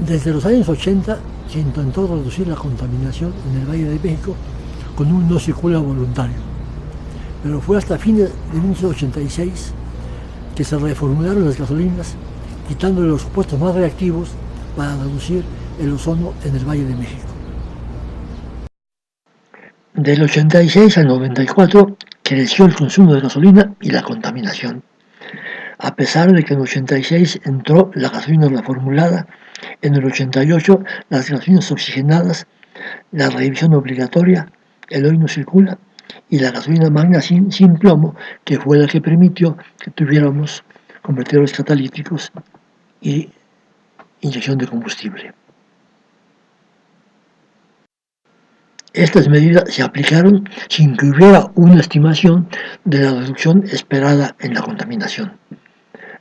Desde los años 80 se intentó reducir la contaminación en el Valle de México con un no circula voluntario, pero fue hasta fines de 1986 que se reformularon las gasolinas, quitándole los compuestos más reactivos para reducir el ozono en el Valle de México. Del 86 al 94 creció el consumo de gasolina y la contaminación. A pesar de que en el 86 entró la gasolina reformulada, en el 88 las gasolinas oxigenadas, la revisión obligatoria, el hoy no circula, y la gasolina magna sin plomo, que fue la que permitió que tuviéramos convertidores catalíticos y inyección de combustible. Estas medidas se aplicaron sin que hubiera una estimación de la reducción esperada en la contaminación.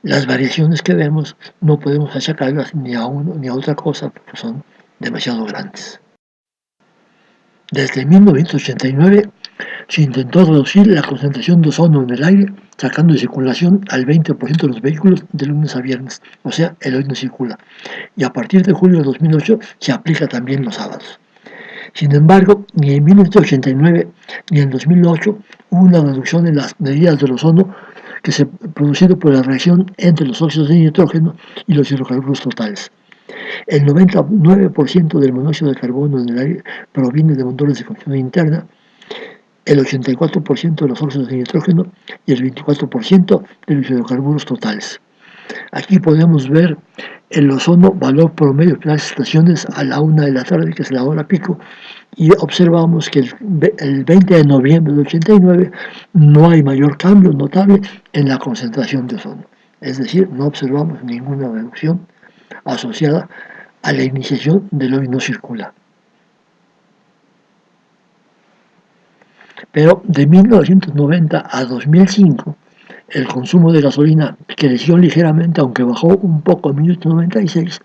Las variaciones que vemos no podemos achacarlas ni a uno ni a otra cosa porque son demasiado grandes. Desde 1989 se intentó reducir la concentración de ozono en el aire, sacando de circulación al 20% de los vehículos de lunes a viernes, o sea, el hoy no circula. Y a partir de julio de 2008 se aplica también los sábados. Sin embargo, ni en 1989 ni en 2008 hubo una reducción en las medidas del ozono que se ha producido por la reacción entre los óxidos de nitrógeno y los hidrocarburos totales. El 99% del monóxido de carbono en el aire proviene de motores de combustión interna, el 84% de los óxidos de nitrógeno y el 24% de los hidrocarburos totales. Aquí podemos ver el ozono, valor promedio de las estaciones a la 1 de la tarde, que es la hora pico, y observamos que el 20 de noviembre del 89 no hay mayor cambio notable en la concentración de ozono. Es decir, no observamos ninguna reducción asociada a la iniciación del hoy no circula. Pero de 1990 a 2005, el consumo de gasolina creció ligeramente, aunque bajó un poco en 1996,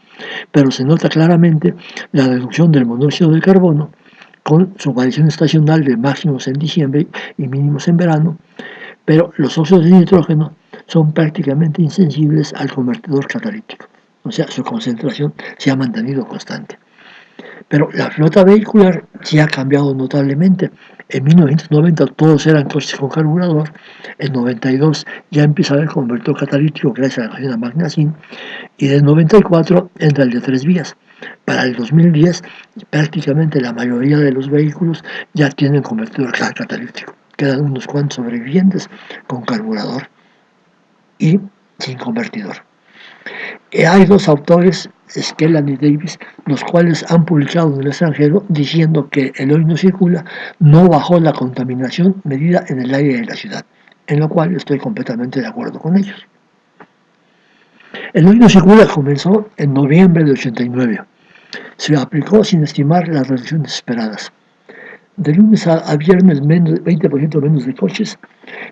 pero se nota claramente la reducción del monóxido de carbono con su variación estacional de máximos en diciembre y mínimos en verano, pero los óxidos de nitrógeno son prácticamente insensibles al convertidor catalítico, o sea, su concentración se ha mantenido constante. Pero la flota vehicular sí ha cambiado notablemente. En 1990 todos eran coches con carburador, en 92 ya empieza a haber convertidor catalítico gracias a la gasolina Magna-Syn, y en 94 entra el de 3 vías. Para el 2010 prácticamente la mayoría de los vehículos ya tienen convertidor catalítico. Quedan unos cuantos sobrevivientes con carburador y sin convertidor. Hay dos autores, Skellan y Davis, los cuales han publicado en el extranjero diciendo que el hoy no circula no bajó la contaminación medida en el aire de la ciudad, en lo cual estoy completamente de acuerdo con ellos. El hoy no circula comenzó en noviembre de 89. Se aplicó sin estimar las reducciones esperadas. De lunes a viernes, 20% menos de coches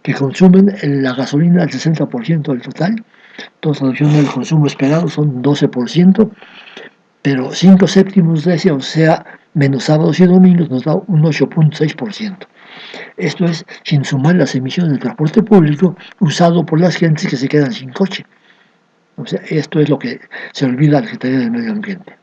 que consumen la gasolina al 60% del total. Entonces, la reducción del consumo esperado son 12%, pero 5 séptimos de ese, o sea, menos sábados y domingos, nos da un 8.6%. Esto es sin sumar las emisiones del transporte público usado por las gentes que se quedan sin coche. O sea, esto es lo que se olvida a la Secretaría del Medio Ambiente.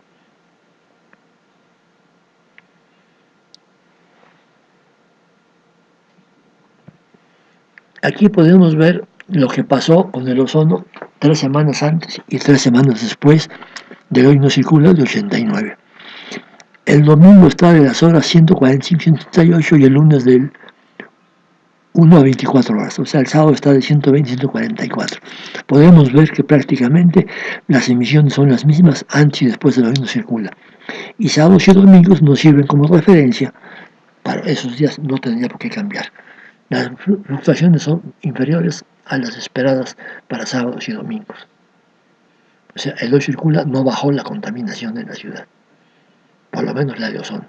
Aquí podemos ver lo que pasó con el ozono 3 semanas antes y 3 semanas después del hoy no circula de 89. El domingo está de las horas 145-138 y el lunes del 1 a 24 horas, o sea, el sábado está de 120-144. Podemos ver que prácticamente las emisiones son las mismas antes y después del hoy no circula. Y sábados y domingos nos sirven como referencia. Para esos días no tendría por qué cambiar. Las fluctuaciones son inferiores a las esperadas para sábados y domingos. O sea, el hoy circula no bajó la contaminación en la ciudad, por lo menos la de ozono.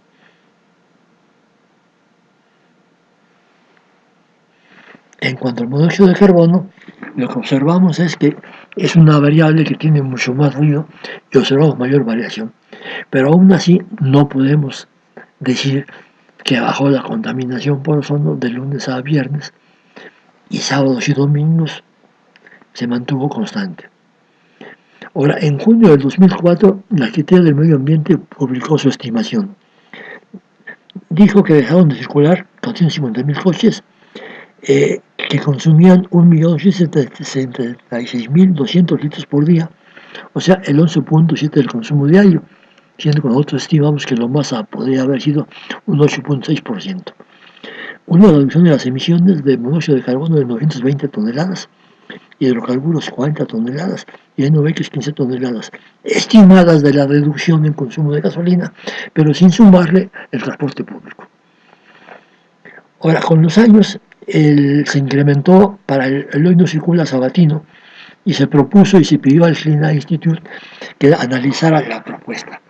En cuanto al monóxido de carbono, lo que observamos es que es una variable que tiene mucho más ruido y observamos mayor variación. Pero aún así no podemos decir que bajó la contaminación por ozono de lunes a viernes y sábados y domingos se mantuvo constante. Ahora, en junio del 2004, la Secretaría del Medio Ambiente publicó su estimación. Dijo que dejaron de circular 250.000 coches que consumían 1.166.200 litros por día, o sea, el 11.7% del consumo diario, siendo que nosotros estimamos que lo más podría haber sido un 8.6%. Una reducción de las emisiones de monóxido de carbono de 920 toneladas, hidrocarburos 40 toneladas y NOx 15 toneladas, estimadas de la reducción en consumo de gasolina, pero sin sumarle el transporte público. Ahora, con los años se incrementó para el hoy no circula sabatino y se propuso y se pidió al Clean Air Institute que analizara la propuesta.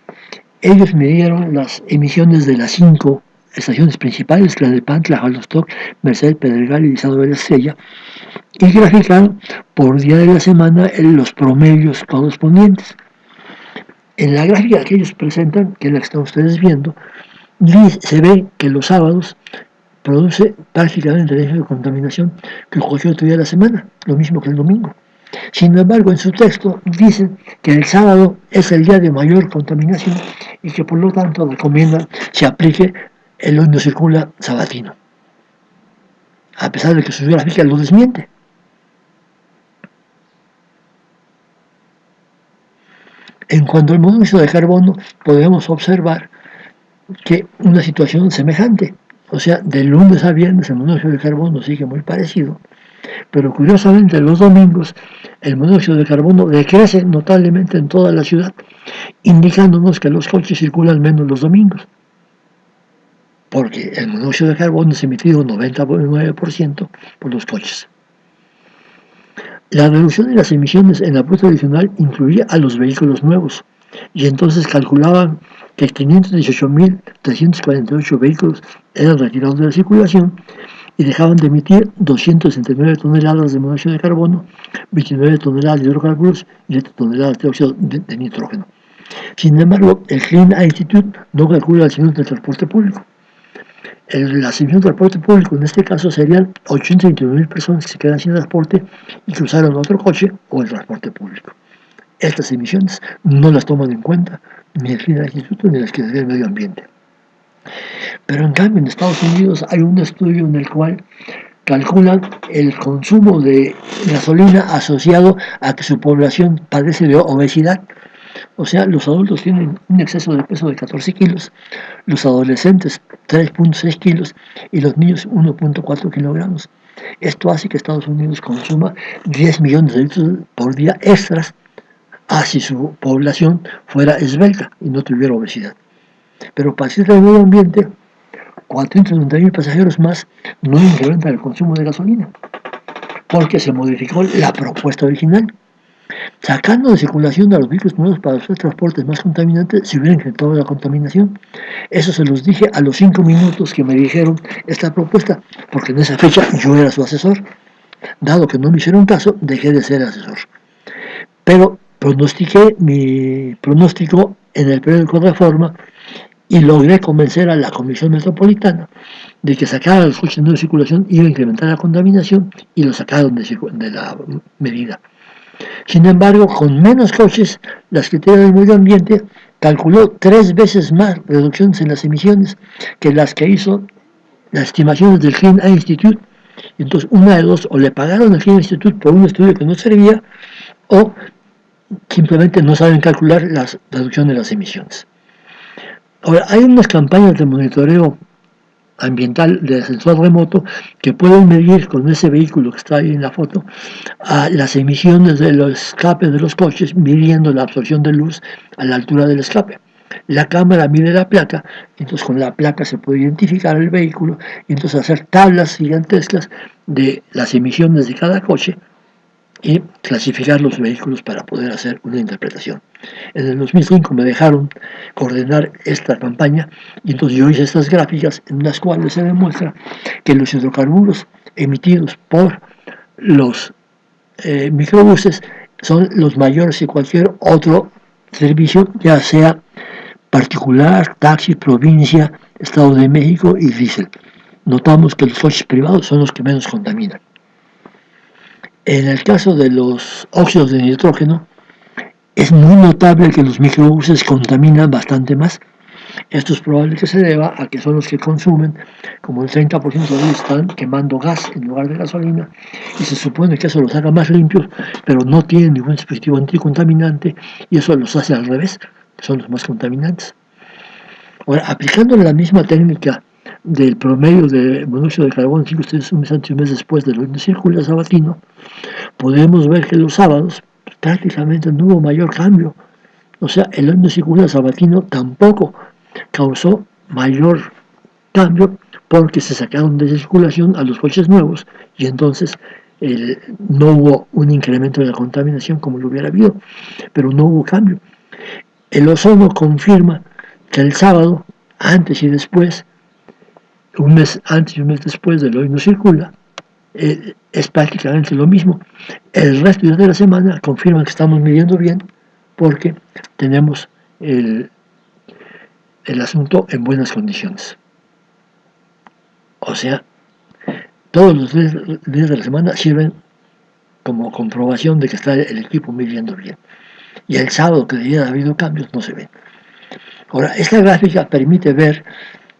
Ellos midieron las emisiones de las 5 estaciones principales, Tlalnepantla, Jalostoc, Merced, Pedregal y Izado de la Estrella, y graficaron por día de la semana los promedios correspondientes. En la gráfica que ellos presentan, que es la que están ustedes viendo, se ve que los sábados produce prácticamente el nivel de contaminación que cualquier otro día de la semana, lo mismo que el domingo. Sin embargo, en su texto dicen que el sábado es el día de mayor contaminación y que por lo tanto recomiendan se aplique el hoy no circula sabatino, a pesar de que su gráfica lo desmiente. En cuanto al monóxido de carbono, podemos observar que una situación semejante, o sea, de lunes a viernes el monóxido de carbono sigue muy parecido, pero curiosamente los domingos el monóxido de carbono decrece notablemente en toda la ciudad, indicándonos que los coches circulan menos los domingos, porque el monóxido de carbono es emitido 99% por los coches. La reducción de las emisiones en la propuesta adicional incluía a los vehículos nuevos, y entonces calculaban que 518.348 vehículos eran retirados de la circulación y dejaban de emitir 269 toneladas de monóxido de carbono, 29 toneladas de hidrocarburos y 7 toneladas de óxido de nitrógeno. Sin embargo, el Clean Air Institute no calcula las emisiones del transporte público. Las emisiones del transporte público en este caso serían 829.000 personas que se quedan sin transporte y que usaron otro coche o el transporte público. Estas emisiones no las toman en cuenta ni el Clean Air Institute ni la Secretaría del Medio Ambiente. Pero en cambio en Estados Unidos hay un estudio en el cual calculan el consumo de gasolina asociado a que su población padece de obesidad. O sea, los adultos tienen un exceso de peso de 14 kilos, los adolescentes 3.6 kilos y los niños 1.4 kilogramos. Esto hace que Estados Unidos consuma 10 millones de litros por día extras si su población fuera esbelta y no tuviera obesidad. Pero para el medio ambiente, 490.000 pasajeros más no incrementan el consumo de gasolina, porque se modificó la propuesta original. Sacando de circulación a los vehículos nuevos para los transportes más contaminantes, se hubiera incrementado la contaminación. Eso se los dije a los 5 minutos que me dijeron esta propuesta, porque en esa fecha yo era su asesor. Dado que no me hicieron caso, dejé de ser asesor. Pero pronostiqué mi pronóstico en el periódico Reforma y logré convencer a la Comisión Metropolitana de que sacara los coches de circulación iba a incrementar la contaminación y lo sacaron de la medida. Sin embargo, con menos coches, la Secretaría del Medio Ambiente calculó 3 veces más reducciones en las emisiones que las que hizo las estimaciones del Clean Air Institute. Entonces, una de dos, o le pagaron al Clean Air Institute por un estudio que no servía, o simplemente no saben calcular la reducción de las emisiones. Ahora, hay unas campañas de monitoreo ambiental de sensor remoto que pueden medir con ese vehículo que está ahí en la foto las emisiones de los escapes de los coches, midiendo la absorción de luz a la altura del escape. La cámara mide la placa, entonces con la placa se puede identificar el vehículo y entonces hacer tablas gigantescas de las emisiones de cada coche y clasificar los vehículos para poder hacer una interpretación. En el 2005 me dejaron coordinar esta campaña y entonces yo hice estas gráficas en las cuales se demuestra que los hidrocarburos emitidos por los microbuses son los mayores que cualquier otro servicio, ya sea particular, taxi, provincia, Estado de México y diésel. Notamos que los coches privados son los que menos contaminan. En el caso de los óxidos de nitrógeno, Es muy notable que los microbuses contaminan bastante más. Esto es probable que se deba a que son los que consumen, como el 30% de ellos están quemando gas en lugar de gasolina, y se supone que eso los haga más limpios, pero no tienen ningún dispositivo anticontaminante, y eso los hace al revés, que son los más contaminantes. Ahora, aplicando la misma técnica del promedio de monóxido de carbono 5 estrellas un mes antes y un mes después del hoy circula sabatino, podemos ver que los sábados prácticamente no hubo mayor cambio. O sea, el hoy circula sabatino tampoco causó mayor cambio porque se sacaron de circulación a los coches nuevos y entonces no hubo un incremento de la contaminación como lo hubiera habido, pero no hubo cambio. El ozono confirma que el sábado, antes y después, un mes antes y un mes después del hoy no circula, es prácticamente lo mismo. El resto de la semana confirma que estamos midiendo bien porque tenemos el asunto en buenas condiciones. O sea, todos los días de la semana sirven como comprobación de que está el equipo midiendo bien. Y el sábado, que debía haber habido cambios, no se ven. Ahora, esta gráfica permite ver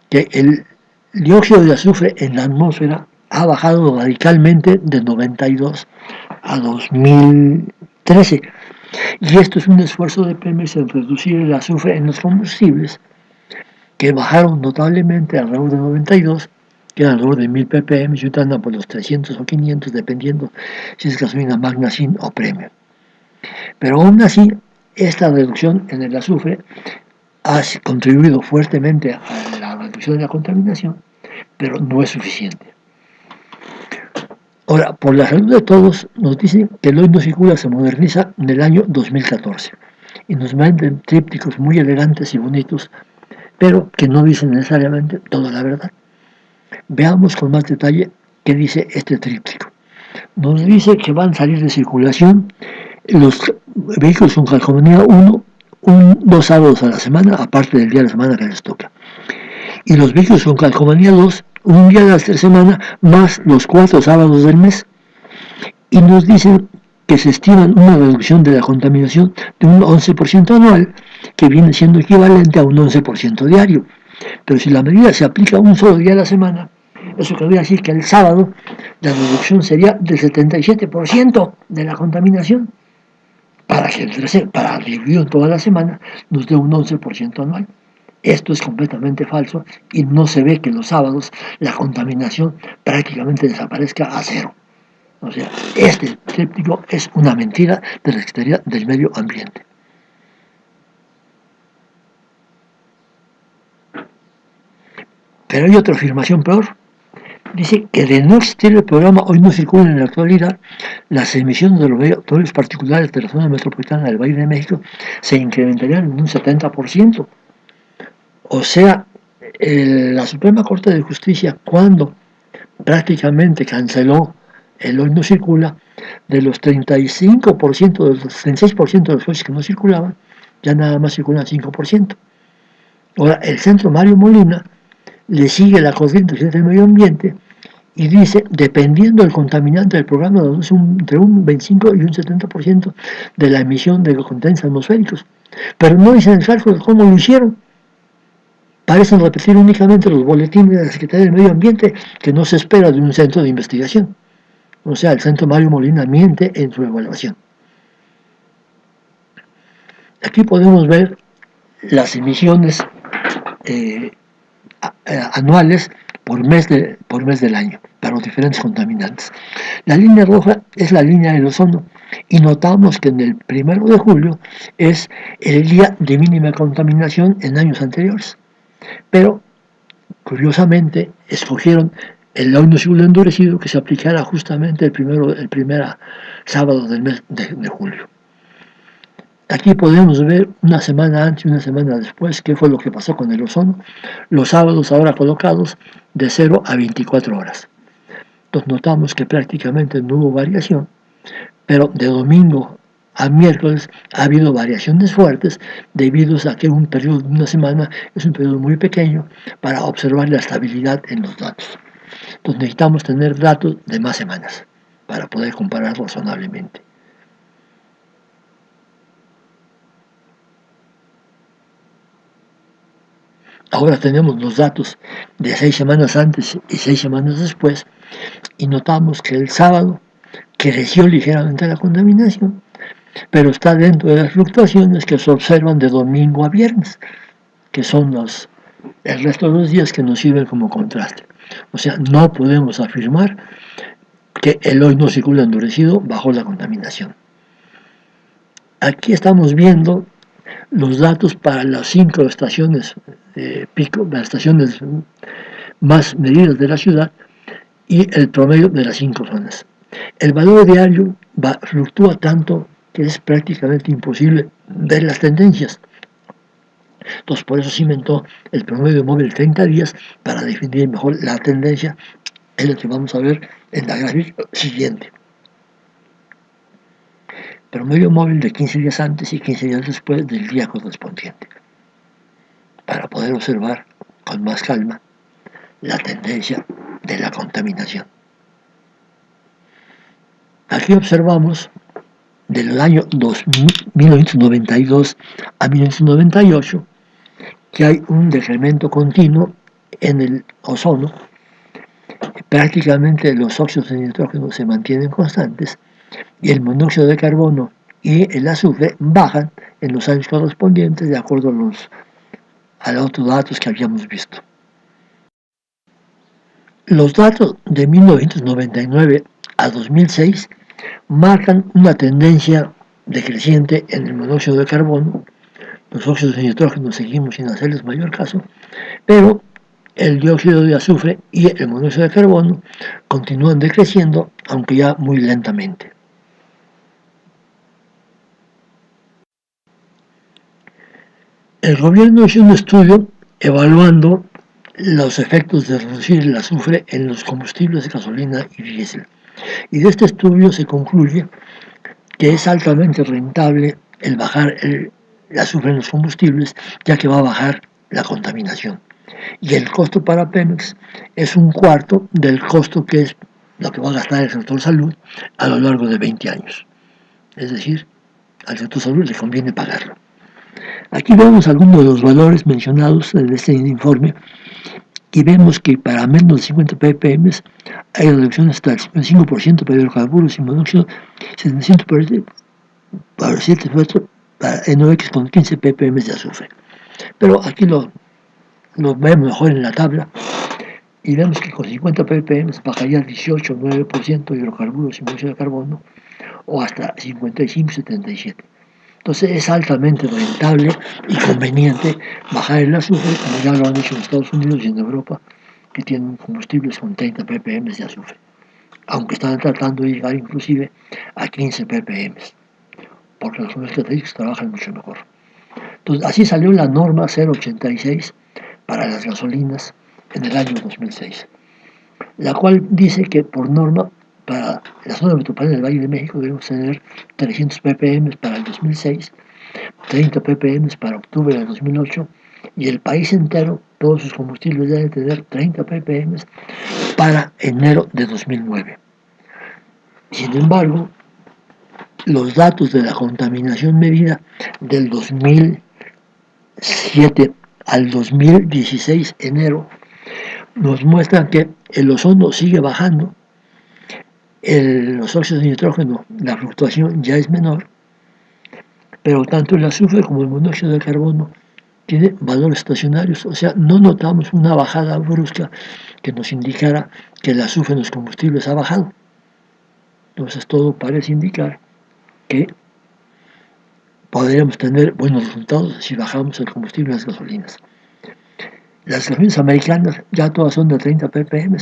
que el dióxido de azufre en la atmósfera ha bajado radicalmente de 92 a 2013. Y esto es un esfuerzo de Pemex en reducir el azufre en los combustibles, que bajaron notablemente alrededor de 92, que era alrededor de 1000 ppm, y andan por los 300 o 500, dependiendo si es gasolina Magna Sin o Premium. Pero aún así, esta reducción en el azufre ha contribuido fuertemente a la reducción de la contaminación, pero no es suficiente. Ahora, por la salud de todos, nos dicen que el hoy no circula se moderniza en el año 2014 y nos venden trípticos muy elegantes y bonitos, pero que no dicen necesariamente toda la verdad. Veamos con más detalle qué dice este tríptico. Nos dice que van a salir de circulación los vehículos con calcomanía 1 2 sábados a la semana, aparte del día de la semana que les toca. Y los vehículos con calcomanía 2, un día de la semana, más los 4 sábados del mes. Y nos dicen que se estima una reducción de la contaminación de un 11% anual, que viene siendo equivalente a un 11% diario. Pero si la medida se aplica un solo día a la semana, eso querría decir que el sábado la reducción sería del 77% de la contaminación, para dividido en toda la semana nos dé un 11% anual. Esto es completamente falso y no se ve que los sábados la contaminación prácticamente desaparezca a cero. O sea, este tríptico es una mentira de la Secretaría del Medio Ambiente. Pero hay otra afirmación peor. Dice que de no existir el programa Hoy no circula en la actualidad, las emisiones de los vehículos particulares de la zona metropolitana del Valle de México se incrementarían en un 70%. O sea, la Suprema Corte de Justicia, cuando prácticamente canceló el Hoy no circula, de los 35%, de los 36% de los coches que no circulaban, ya nada más circulan 5%. Ahora, el Centro Mario Molina le sigue la corriente del medio ambiente y dice, dependiendo del contaminante del programa, entre un 25 y un 70% de la emisión de los contaminantes atmosféricos. Pero no dicen el cálculo de cómo lo hicieron. Parecen repetir únicamente los boletines de la Secretaría del Medio Ambiente, que no se espera de un centro de investigación. O sea, el Centro Mario Molina miente en su evaluación. Aquí podemos ver las emisiones anuales por mes del año para los diferentes contaminantes. La línea roja es la línea del ozono y notamos que en el 1 de julio es el día de mínima contaminación en años anteriores. Pero, curiosamente, escogieron el hoy no circula endurecido que se aplicara justamente el primer sábado del mes de julio. Aquí podemos ver una semana antes y una semana después qué fue lo que pasó con el ozono. Los sábados ahora colocados de 0 a 24 horas. Entonces notamos que prácticamente no hubo variación, pero de domingo a miércoles ha habido variaciones fuertes debido a que un periodo de una semana es un periodo muy pequeño para observar la estabilidad en los datos. Entonces necesitamos tener datos de más semanas para poder comparar razonablemente. Ahora tenemos los datos de 6 semanas antes y 6 semanas después y notamos que el sábado creció ligeramente la contaminación, pero está dentro de las fluctuaciones que se observan de domingo a viernes, que son el resto de los días que nos sirven como contraste. O sea, no podemos afirmar que el hoy no circula endurecido bajo la contaminación. Aquí estamos viendo los datos para las 5 estaciones pico, las estaciones más medidas de la ciudad y el promedio de las 5 zonas. El valor diario fluctúa tanto que es prácticamente imposible ver las tendencias. Entonces, por eso se inventó el promedio móvil 30 días para definir mejor la tendencia, es lo que vamos a ver en la gráfica siguiente. Promedio móvil de 15 días antes y 15 días después del día correspondiente, para poder observar con más calma la tendencia de la contaminación. Aquí observamos del año 1992 a 1998 que hay un decremento continuo en el ozono. Prácticamente los óxidos de nitrógeno se mantienen constantes y el monóxido de carbono y el azufre bajan en los años correspondientes de acuerdo a los otros datos que habíamos visto. Los datos de 1999 a 2006 marcan una tendencia decreciente en el monóxido de carbono. Los óxidos de nitrógeno seguimos sin hacerles mayor caso, pero el dióxido de azufre y el monóxido de carbono continúan decreciendo, aunque ya muy lentamente. El gobierno hizo un estudio evaluando los efectos de reducir el azufre en los combustibles de gasolina y diésel. Y de este estudio se concluye que es altamente rentable el bajar el azufre en los combustibles, ya que va a bajar la contaminación. Y el costo para Pemex es un cuarto del costo que es lo que va a gastar el sector salud a lo largo de 20 años. Es decir, al sector salud le conviene pagarlo. Aquí vemos algunos de los valores mencionados en este informe y vemos que para menos de 50 ppm hay reducciones hasta el 55% para hidrocarburos y monóxido, 700% para 7% para NOx con 15 ppm de azufre. Pero aquí lo vemos mejor en la tabla y vemos que con 50 ppm bajaría 18,9% hidrocarburos y monóxido de carbono o hasta 55,77%. Entonces es altamente rentable y conveniente bajar el azufre, como ya lo han hecho en Estados Unidos y en Europa, que tienen combustibles con 30 ppm de azufre, aunque están tratando de llegar inclusive a 15 ppm, porque los características trabajan mucho mejor. Entonces así salió la norma 086 para las gasolinas en el año 2006, la cual dice que por norma para la zona metropolitana del Valle de México debemos tener 300 ppm para el 2006, 30 ppm para octubre del 2008 y el país entero, todos sus combustibles deben tener 30 ppm para enero de 2009. Sin embargo, los datos de la contaminación medida del 2007 al 2016 enero nos muestran que el ozono sigue bajando, los óxidos de nitrógeno, la fluctuación ya es menor, pero tanto el azufre como el monóxido de carbono tienen valores estacionarios, o sea, no notamos una bajada brusca que nos indicara que el azufre en los combustibles ha bajado. Entonces todo parece indicar que podríamos tener buenos resultados si bajamos el combustible en las gasolinas. Las gasolinas americanas ya todas son de 30 ppm,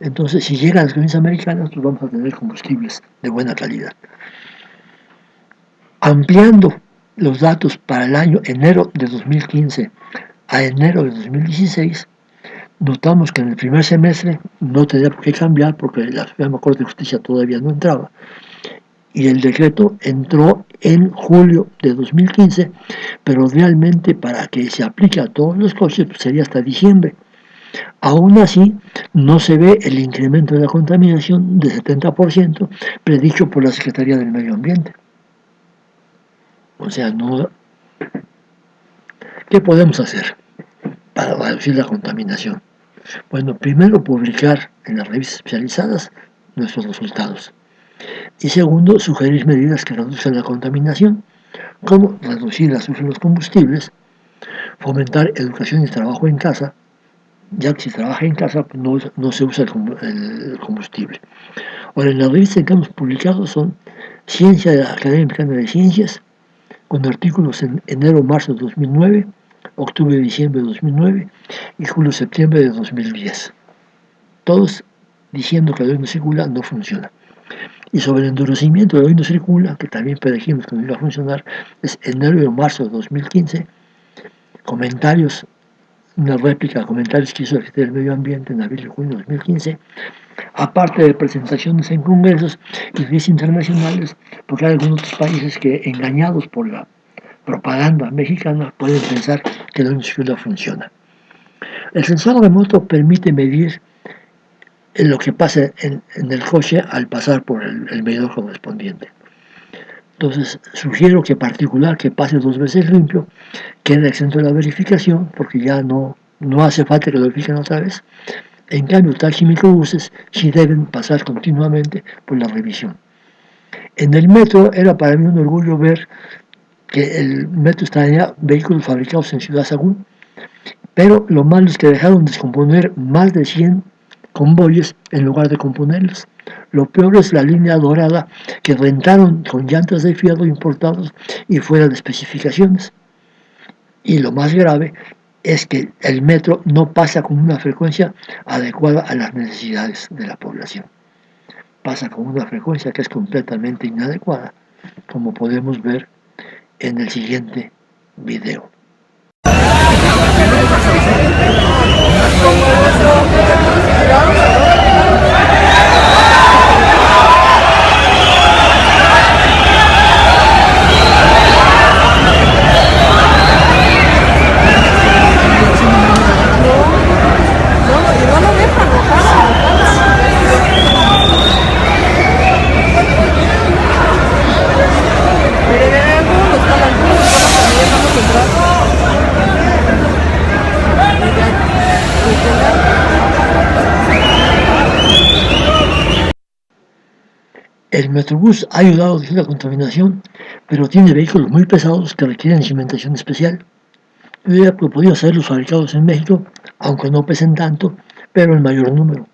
entonces si llegan las gasolinas americanas pues vamos a tener combustibles de buena calidad. Ampliando los datos para el año enero de 2015 a enero de 2016, notamos que en el primer semestre no tenía por qué cambiar porque la Suprema Corte de Justicia todavía no entraba y el decreto entró en julio de 2015, pero realmente para que se aplique a todos los coches pues sería hasta diciembre. Aún así, no se ve el incremento de la contaminación de 70% predicho por la Secretaría del Medio Ambiente. O sea, no. ¿Qué podemos hacer? para reducir la contaminación? Bueno, primero publicar en las revistas especializadas nuestros resultados. Y segundo, sugerir medidas que reduzcan la contaminación, como reducir el azufre en los combustibles, fomentar educación y trabajo en casa, ya que si trabaja en casa pues no se usa el combustible. Ahora, en las revistas que hemos publicado son Ciencia de la Academia Mexicana de Ciencias, con artículos en enero-marzo de 2009, octubre-diciembre de 2009 y julio-septiembre de 2010. Todos diciendo que el hoy no circula no funciona. Y sobre el endurecimiento del hoy no circula, que también predijimos que no iba a funcionar, es enero y marzo de 2015, comentarios, una réplica de comentarios que hizo el Secretario del Medio Ambiente en abril y junio de 2015, aparte de presentaciones en congresos y revistas internacionales, porque hay algunos otros países que, engañados por la propaganda mexicana, pueden pensar que la circula funciona. El sensor remoto permite medir lo que pasa en el coche al pasar por el medidor correspondiente. Entonces, sugiero que en particular que pase 2 veces limpio, quede exento de la verificación, porque ya no hace falta que lo verifiquen otra vez. En cambio, taxis y microbuses sí deben pasar continuamente por la revisión. En el metro era para mí un orgullo ver que el metro tenía vehículos fabricados en Ciudad Sagún, pero lo malo es que dejaron de descomponer más de 100 convoyes en lugar de componerlos. Lo peor es la línea dorada que rentaron con llantas de fierro importados y fuera de especificaciones. Y lo más grave es que el metro no pasa con una frecuencia adecuada a las necesidades de la población. Pasa con una frecuencia que es completamente inadecuada, como podemos ver en el siguiente video. El Metrobús ha ayudado a reducir la contaminación, pero tiene vehículos muy pesados que requieren cimentación especial. Hubiera podido ser los fabricados en México, aunque no pesen tanto, pero en mayor número.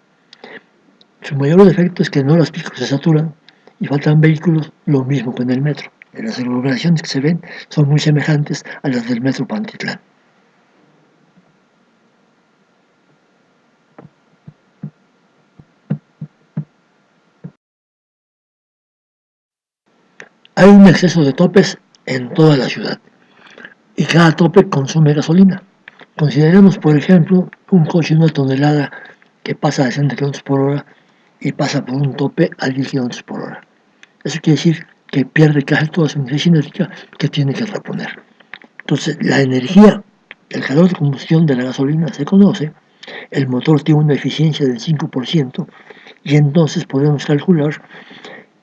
Su mayor defecto es que no los picos se saturan y faltan vehículos, lo mismo que en el metro. Las aglomeraciones que se ven son muy semejantes a las del metro Pantitlán. Hay un exceso de topes en toda la ciudad y cada tope consume gasolina. Consideremos, por ejemplo, un coche de 1 tonelada que pasa a 60 km por hora y pasa por un tope a 10 km por hora. Eso quiere decir que pierde casi toda su energía cinética que tiene que reponer. Entonces, la energía, el calor de combustión de la gasolina se conoce, el motor tiene una eficiencia del 5% y entonces podemos calcular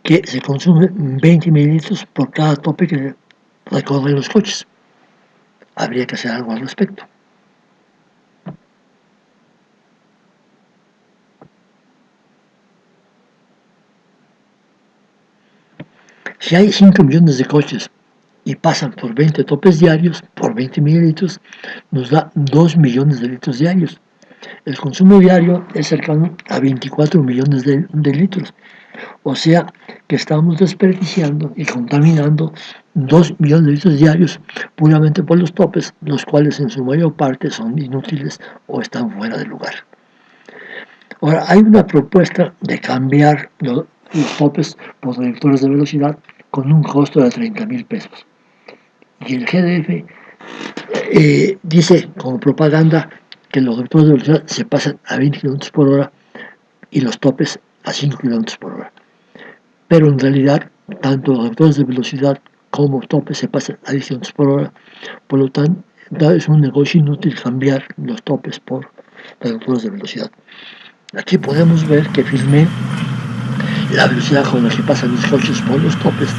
que se consume 20 mililitros por cada tope que recorren los coches. Habría que hacer algo al respecto. Si hay 5 millones de coches y pasan por 20 topes diarios, por 20 mililitros, nos da 2 millones de litros diarios. El consumo diario es cercano a 24 millones de litros. O sea que estamos desperdiciando y contaminando 2 millones de litros diarios puramente por los topes, los cuales en su mayor parte son inútiles o están fuera de lugar. Ahora, hay una propuesta de cambiar los topes por reductores de velocidad con un costo de 30,000 pesos. Y el GDF dice como propaganda que los reductores de velocidad se pasan a 20 km por hora y los topes a 5 km por hora. Pero en realidad, tanto los reductores de velocidad como topes se pasan a 10 km por hora. Por lo tanto, es un negocio inútil cambiar los topes por reductores de velocidad. Aquí podemos ver que filmé la velocidad con la que pasan los coches por los topes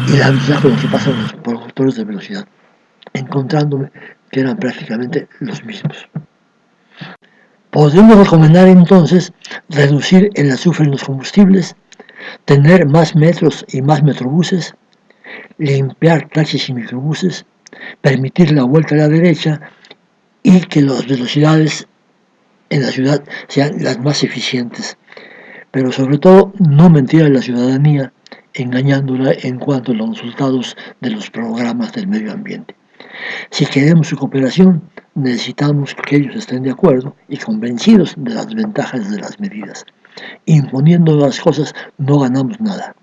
y la velocidad con la que pasan los reductores de velocidad, encontrándome que eran prácticamente los mismos. Podemos recomendar entonces reducir el azufre en los combustibles, tener más metros y más metrobuses, limpiar taxis y microbuses, permitir la vuelta a la derecha y que las velocidades en la ciudad sean las más eficientes. Pero sobre todo, no mentir a la ciudadanía engañándola en cuanto a los resultados de los programas del medio ambiente. Si queremos su cooperación, necesitamos que ellos estén de acuerdo y convencidos de las ventajas de las medidas. Imponiendo las cosas no ganamos nada.